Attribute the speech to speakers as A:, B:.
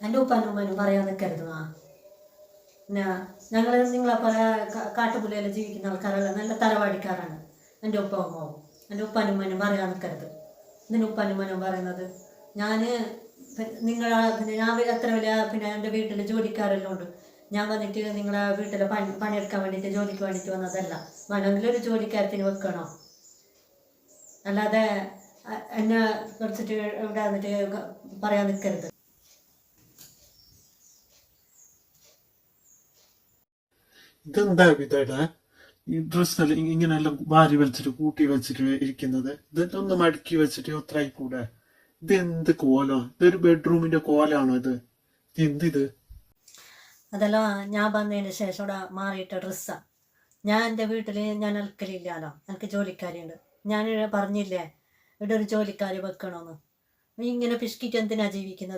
A: എൻ്റെ ഉപ്പാനും ഉമ്മാനും പറയാൻ നിൽക്കരുത്. പിന്നെ ഞങ്ങൾ നിങ്ങളെ പോലെ കാട്ടുപുലയിൽ ജീവിക്കുന്ന ആൾക്കാരല്ല, നല്ല തറവാടിക്കാരാണ് എൻ്റെ ഉപ്പ ഉമ്മാവും. എൻ്റെ ഉപ്പാനും ഉമ്മാനും പറയാൻ നിൽക്കരുത്. ഇതിന് ഉപ്പാനും ഉമ്മാനും പറയുന്നത് ഞാൻ പിന്നെ ഞാൻ എത്ര വലിയ പിന്നെ എൻ്റെ വീട്ടിൽ ജോലിക്കാരെല്ലാം ഉണ്ട്. ഞാൻ വന്നിട്ട് നിങ്ങളെ വീട്ടിൽ പണിയെടുക്കാൻ വേണ്ടിയിട്ട് ജോലിക്ക് വേണ്ടിയിട്ട് വന്നതല്ല. വേണമെങ്കിൽ ഒരു ജോലിക്കാരത്തിന് വെക്കണോ, അല്ലാതെ എന്നെ കുറിച്ചിട്ട് ഇവിടെ വന്നിട്ട് പറയാൻ നിൽക്കരുത്.
B: ഇതെന്താ ഇതേടാ ഈ ഡ്രസ്സെല്ലാം ഇങ്ങനെല്ലാം വാരി വലിച്ചിട്ട് കൂട്ടി വെച്ചിട്ട് ഇരിക്കുന്നത്? ഇതൊന്ന് മടക്കി വെച്ചിട്ട് ഒത്രായി കൂടെ? ഇത് എന്ത് കോലം? ഇതൊരു ബെഡ്റൂമിന്റെ കോലാണോ ഇത്? എന്തിത്?
A: അതെല്ലാം ഞാൻ വന്നതിന് ശേഷം ഇവിടെ മാറിയിട്ട ഡ്രസ്സാണ്. ഞാൻ എൻ്റെ വീട്ടിൽ ഞാൻ അലക്കലില്ലാലോ, എനിക്ക് ജോലിക്കാരിയുണ്ട്. ഞാൻ പറഞ്ഞില്ലേ ഇവിടെ ഒരു ജോലിക്കാരി വെക്കണമെന്ന്. നീ ഇങ്ങനെ പിശുക്കിയിട്ട് എന്തിനാ ജീവിക്കുന്നത്?